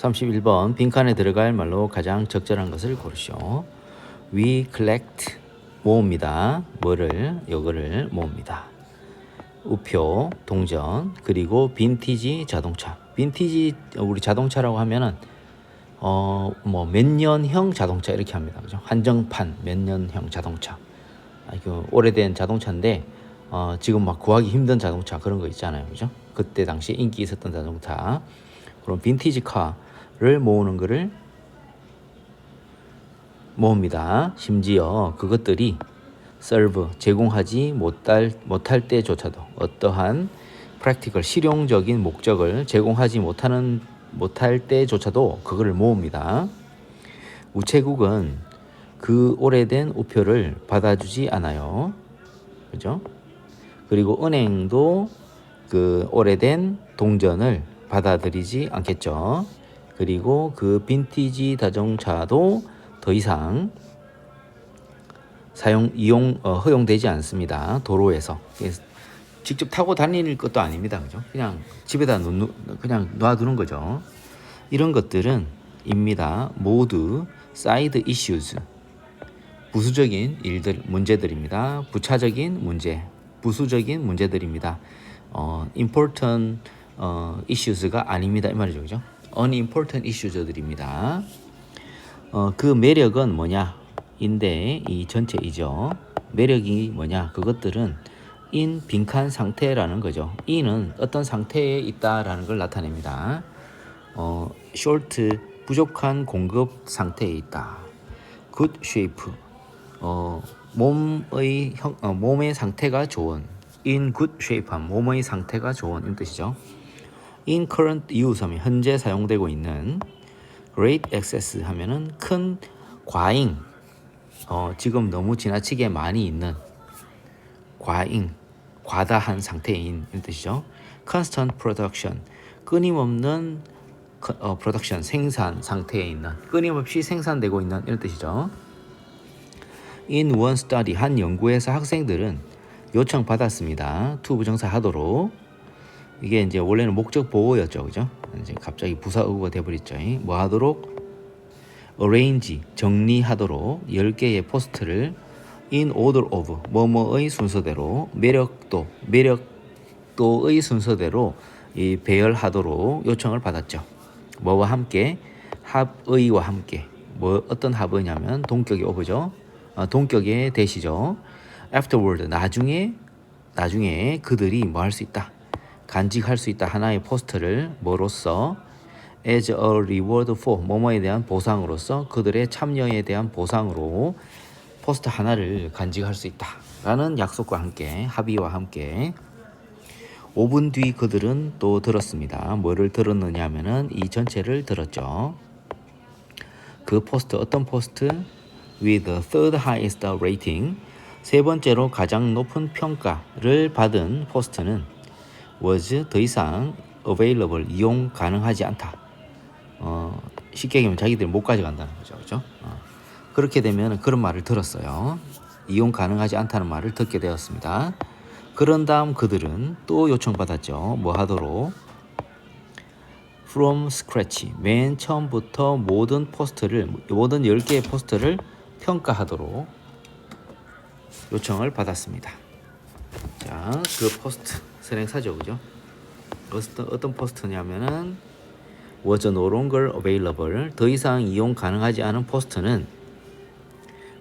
31번 빈칸에 들어갈 말로 가장 적절한 것을 고르시오. We collect 모읍니다. 뭐를? 요거를 모읍니다. 우표, 동전, 그리고 빈티지 자동차. 빈티지 우리 자동차라고 하면은 뭐 몇 년형 자동차 이렇게 합니다. 그죠? 한정판 몇 년형 자동차. 그 오래된 자동차인데 지금 막 구하기 힘든 자동차 그런 거 있잖아요. 그죠? 그때 당시 인기 있었던 자동차. 그럼 빈티지 카를 모으는 거를 모읍니다. 심지어 그것들이 serve 제공하지 못할 때조차도 어떠한 practical 실용적인 목적을 제공하지 못할 때조차도 그거를 모읍니다. 우체국은 그 오래된 우표를 받아주지 않아요. 그죠? 그리고 은행도 그 오래된 동전을 받아들이지 않겠죠. 그리고 그 빈티지 자동차도 더 이상 허용되지 않습니다. 도로에서. 직접 타고 다닐 것도 아닙니다. 그죠? 그냥 집에다 그냥 놔두는 거죠. 이런 것들은 입니다. 모두 side issues. 부수적인 문제들입니다. 부차적인 문제, 부수적인 문제들입니다. important issues가 아닙니다. 이 말이죠. 그죠? unimportant issues들입니다. 그 매력은 뭐냐? 인데 이 전체이죠. 매력이 뭐냐? 그것들은 in 빈칸 상태라는 거죠. in은 어떤 상태에 있다라는 걸 나타냅니다. short 부족한 공급 상태에 있다. good shape 몸의 상태가 좋은 in good shape 몸의 상태가 좋은 이런 뜻이죠. in current use 하면 현재 사용되고 있는 great excess 하면은 큰 과잉 지금 너무 지나치게 많이 있는 과잉 과다한 상태인 이런 뜻이죠. constant production 끊임없는 production 생산 상태에 있는 끊임없이 생산되고 있는 이런 뜻이죠. In one study 한 연구에서 학생들은 요청받았습니다. to 부정사 하도록 이게 이제 원래는 목적 보호였죠. 그죠? 이제 갑자기 부사의구가 돼버렸죠. 뭐 하도록? arrange 정리하도록 10개의 포스트를 in order of 뭐뭐의 순서대로 매력도의 순서대로 배열하도록 요청을 받았죠. 뭐와 함께? 합의와 함께. 뭐 어떤 합의냐면 동격의 oof죠. 동격의 대시죠. afterward 나중에 그들이 뭐 할 수 있다. 간직할 수 있다. 하나의 포스트를 뭐로써 as a reward for 뭐뭐에 대한 보상으로서 그들의 참여에 대한 보상으로 포스트 하나를 간직할 수 있다. 라는 약속과 함께 합의와 함께 5분 뒤 그들은 또 들었습니다. 뭐를 들었느냐 하면은 이 전체를 들었죠. 그 포스트 어떤 포스트? With the third highest rating 세 번째로 가장 높은 평가를 받은 포스트는 was 더 이상 available 이용 가능하지 않다. 쉽게 얘기하면 자기들이 못 가져간다는 거죠. 그렇죠? 그렇게 되면 그런 말을 들었어요. 이용 가능하지 않다는 말을 듣게 되었습니다. 그런 다음 그들은 또 요청받았죠. 뭐 하도록? From scratch 맨 처음부터 모든 10개의 포스트를 평가하도록 요청을 받았습니다. 자, 그 포스트 선행사죠. 그죠? 어떤 포스트냐면은 was no longer available 더 이상 이용 가능하지 않은 포스트는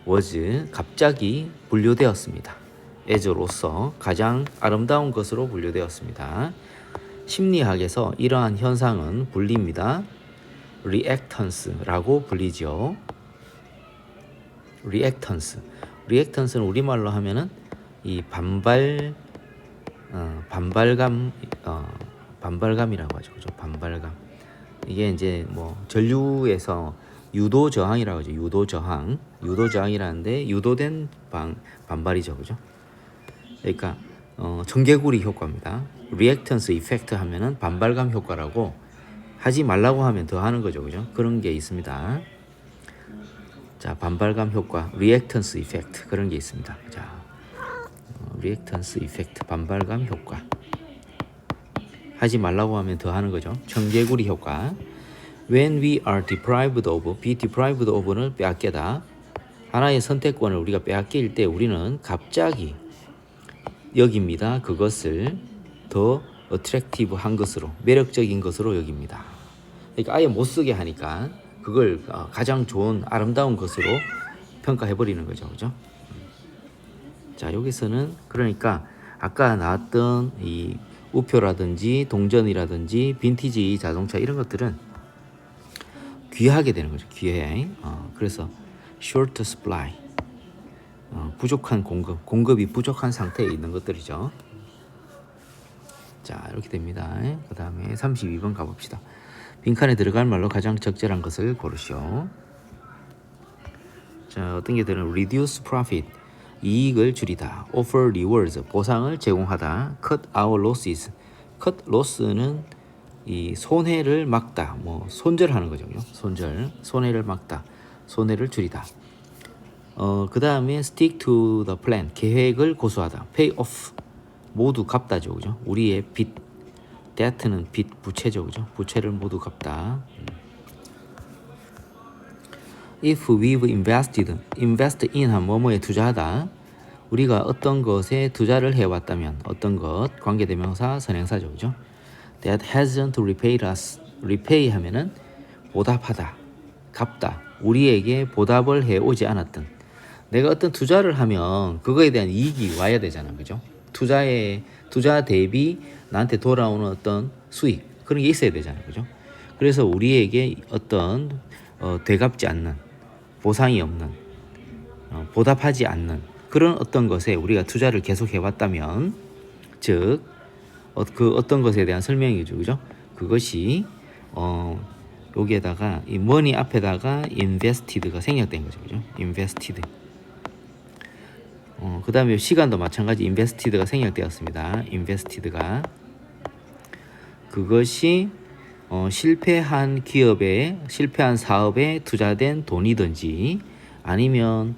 was 갑자기 분류되었습니다. as로서 가장 아름다운 것으로 분류되었습니다. 심리학에서 이러한 현상은 불립니다. reactance라고 불리죠. reactance는 우리말로 하면은 이 반발감이라고 하죠. 그죠? 반발감. 이게 이제 뭐 전류에서 유도 저항이라고 하죠. 유도 저항이라는데 유도된 반발이죠. 그죠? 그러니까 전개구리 효과입니다. reactance effect 하면은 반발감 효과라고 하지 말라고 하면 더 하는 거죠. 그죠? 그런 게 있습니다. 자, 반발감 효과, reactance effect 그런 게 있습니다. 자, reactance effect 반발감 효과. 하지 말라고 하면 더 하는 거죠. 전개구리 효과. When we are deprived of, be deprived of는 빼앗기다. 하나의 선택권을 우리가 빼앗길 때 우리는 갑자기 여깁니다. 그것을 더 attractive 한 것으로, 매력적인 것으로 여깁니다. 그러니까 아예 못 쓰게 하니까 그걸 가장 좋은 아름다운 것으로 평가해 버리는 거죠. 그죠? 자, 여기서는 그러니까 아까 나왔던 이 우표라든지 동전이라든지 빈티지 자동차 이런 것들은 귀하게 되는 거죠. 귀해. 그래서 short supply. 부족한 공급이 부족한 상태에 있는 것들이죠. 자, 이렇게 됩니다. 그 다음에 32번 가봅시다. 빈칸에 들어갈 말로 가장 적절한 것을 고르시오. 자, 어떤 게 되는 reduce profit. 이익을 줄이다. offer rewards. 보상을 제공하다. cut our losses. cut loss는 이 손해를 막다. 뭐 손절하는 거죠. 손해를 막다. 손해를 줄이다. 그 다음에 stick to the plan. 계획을 고수하다. pay off. 모두 갚다죠. 그죠? 우리의 빚. debt는 빚, 부채죠. 그죠? 부채를 모두 갚다. If we've invest in 한 뭐뭐에 투자하다. 우리가 어떤 것에 투자를 해왔다면 어떤 것, 관계대명사, 선행사죠. 그죠? That hasn't repaid us. repay 하면은 보답하다, 갚다. 우리에게 보답을 해오지 않았던. 내가 어떤 투자를 하면 그거에 대한 이익이 와야 되잖아. 그죠? 투자 대비 나한테 돌아오는 어떤 수익, 그런 게 있어야 되잖아. 그죠? 그래서 우리에게 어떤 되갚지 않는, 보상이 없는, 보답하지 않는 그런 어떤 것에 우리가 투자를 계속 해왔다면, 즉 그 어떤 것에 대한 설명이죠. 그죠? 그것이 여기에다가 이 money 앞에다가 invested가 생략된 거죠. 그죠? invested. 그 다음에 시간도 마찬가지 invested가 생략되었습니다. invested가 그것이 실패한 기업에, 실패한 사업에 투자된 돈이든지 아니면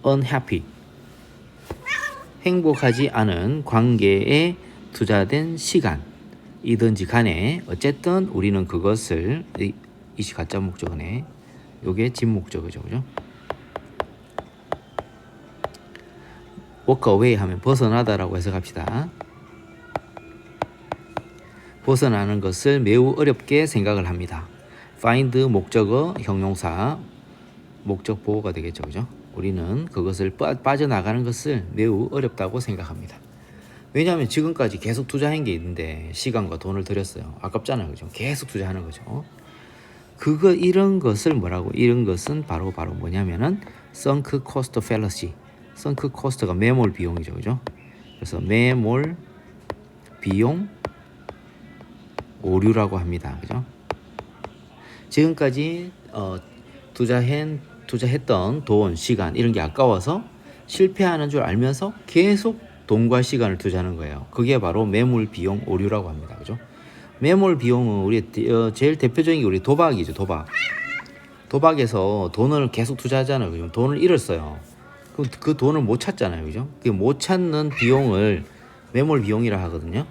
unhappy, 행복하지 않은 관계에 투자된 시간이든지 간에 어쨌든 우리는 그것을, 이시 가짜 목적어네, 요게 진 목적어죠. 그죠? walk away 하면 벗어나다라고 해석합시다. 벗어나는 것을 매우 어렵게 생각을 합니다. find 목적어, 형용사, 목적 보호가 되겠죠. 그죠? 우리는 그것을 빠져나가는 것을 매우 어렵다고 생각합니다. 왜냐하면 지금까지 계속 투자한 게 있는데 시간과 돈을 들였어요. 아깝잖아요. 그죠? 계속 투자하는 거죠. 이런 것을 뭐라고? 이런 것은 바로 뭐냐면은 sunk cost fallacy. sunk cost가 매몰 비용이죠. 그죠? 그래서 매몰 비용 오류라고 합니다. 그죠? 지금까지 투자했던 돈, 시간 이런 게 아까워서 실패하는 줄 알면서 계속 돈과 시간을 투자하는 거예요. 그게 바로 매몰 비용 오류라고 합니다. 그죠? 매몰 비용은 우리 제일 대표적인 게 우리 도박이죠. 도박에서 돈을 계속 투자하잖아요. 그죠? 돈을 잃었어요. 그 돈을 못 찾잖아요. 그죠? 그 못 찾는 비용을 매몰 비용이라 하거든요.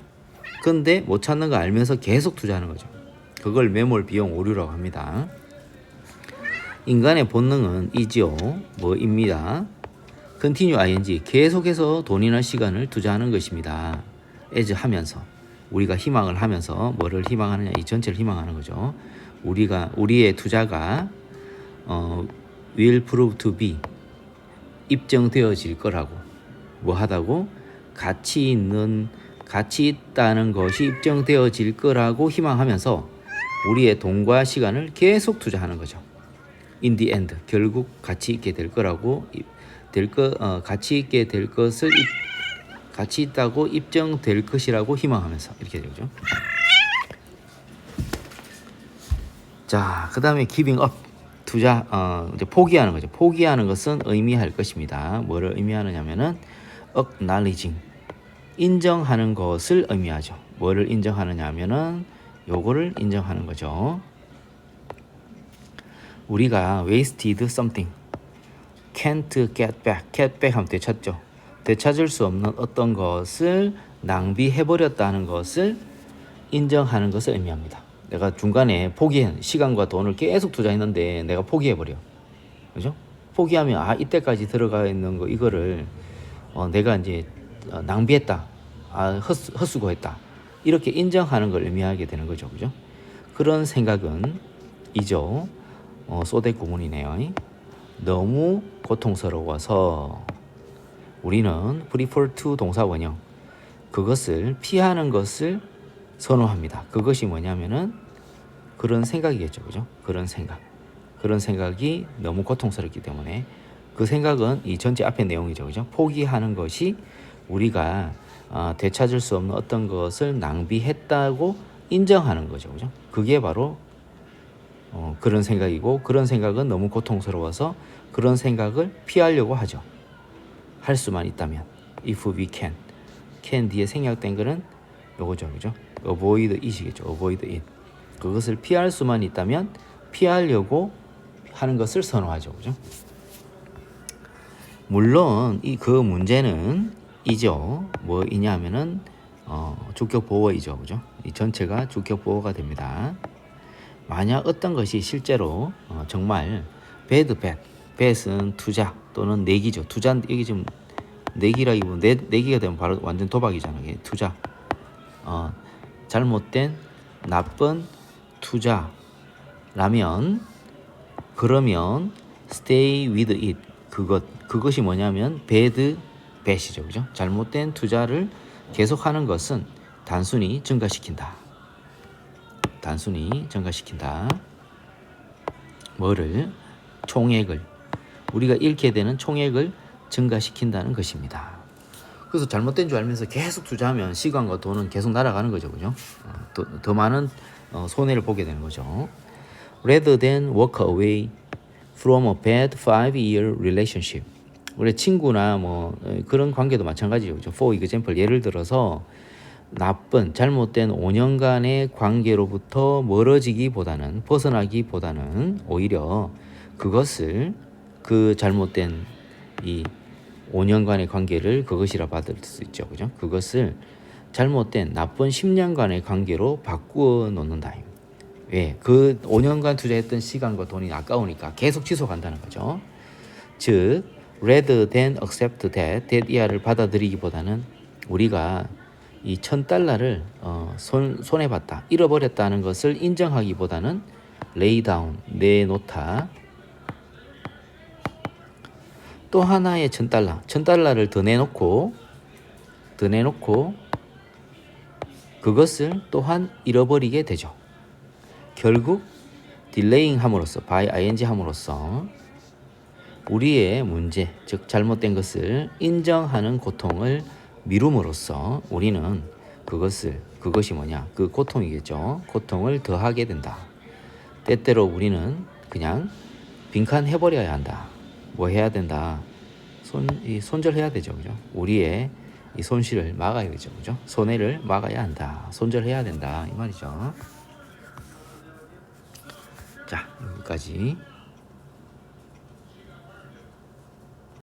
근데 못 찾는 거 알면서 계속 투자하는 거죠. 그걸 매몰 비용 오류라고 합니다. 인간의 본능은 이지요. 뭐입니다. continue ing, 계속해서 돈이나 시간을 투자하는 것입니다. as 하면서, 우리가 희망을 하면서 뭐를 희망하느냐, 이 전체를 희망하는 거죠. 우리의 투자가 will prove to be, 입증되어질 거라고, 뭐 하다고, 가치 있다는 것이 입증되어질 거라고 희망하면서 우리의 돈과 시간을 계속 투자하는 거죠. in the end, 결국 가치 있게 될 거라고, 가치 있게 될 것을 가치 있다고 입증될 것이라고 희망하면서 이렇게 되죠. 자, 그 다음에 giving up, 투자, 이제 포기하는 거죠. 포기하는 것은 의미할 것입니다. 뭐를 의미하느냐면은 acknowledging, 인정하는 것을 의미하죠. 뭐를 인정하느냐면은 요거를 인정하는 거죠. 우리가 wasted something, can't get back 하면 되찾죠. 되찾을 수 없는 어떤 것을 낭비해버렸다는 것을 인정하는 것을 의미합니다. 내가 중간에 시간과 돈을 계속 투자했는데 내가 포기해버려. 그죠? 포기하면 이때까지 들어가 있는 거 이거를 내가 이제 낭비했다. 헛수고했다. 이렇게 인정하는 걸 의미하게 되는 거죠. 그죠? 그런 생각은 이죠. 소대 구문이네요. 너무 고통스러워서 우리는 prefer to 동사 원형 그것을 피하는 것을 선호합니다. 그것이 뭐냐면은 그런 생각이겠죠. 그죠? 그런 생각이 너무 고통스럽기 때문에 그 생각은 이 전체 앞의 내용이죠. 그죠? 포기하는 것이 우리가 되찾을 수 없는 어떤 것을 낭비했다고 인정하는 거죠. 그죠? 그게 바로 그런 생각이고 그런 생각은 너무 고통스러워서 그런 생각을 피하려고 하죠. 할 수만 있다면 if we can 뒤에 생략된 거는 요거죠. 그죠? avoid it이겠죠. avoid it. 그것을 피할 수만 있다면 피하려고 하는 것을 선호하죠. 그죠? 물론 그 문제는 이죠. 뭐이냐면은 주격 보어이죠. 그죠? 이 전체가 주격 보어가 됩니다. 만약 어떤 것이 실제로 정말 bet은 투자 또는 내기죠. 투자 이게 지금 내기라기보다 내기가 되면 바로 완전 도박이잖아요. 이게 투자. 잘못된 나쁜 투자라면 그러면 stay with it 그것이 뭐냐면 bet이죠. 그죠? 잘못된 투자를 계속하는 것은 단순히 증가시킨다. 뭐를? 총액을 우리가 잃게 되는 총액을 증가시킨다는 것입니다. 그래서 잘못된 줄 알면서 계속 투자하면 시간과 돈은 계속 날아가는 거죠. 그죠? 더 많은 손해를 보게 되는 거죠. Rather than walk away from a bad 5-year relationship. 우리 친구나 뭐 그런 관계도 마찬가지죠. 그죠? For example, 예를 들어서 나쁜 잘못된 5년간의 관계로부터 벗어나기보다는 오히려 그것을 그 잘못된 이 5년간의 관계를 그것이라 받을 수 있죠. 그죠? 그것을 잘못된 나쁜 10년간의 관계로 바꾸어 놓는다. 왜? 그 5년간 투자했던 시간과 돈이 아까우니까 계속 지속한다는 거죠. 즉, rather than accept that 이하를 받아들이기보다는 우리가 이 $1,000를 손해봤다, 잃어버렸다는 것을 인정하기보다는 lay down, 내놓다. 또 하나의 $1,000를 더 내놓고 그것을 또한 잃어버리게 되죠. 결국 delaying 함으로써 by ing 함으로써 우리의 문제, 즉 잘못된 것을 인정하는 고통을 미룸으로써 우리는 그것이 뭐냐? 그 고통이겠죠. 고통을 더하게 된다. 때때로 우리는 그냥 빈칸해버려야 한다. 뭐 해야 된다? 손절해야 되죠. 그죠? 우리의 이 손실을 막아야 되죠. 그죠? 손해를 막아야 한다. 손절해야 된다. 이 말이죠. 자, 여기까지.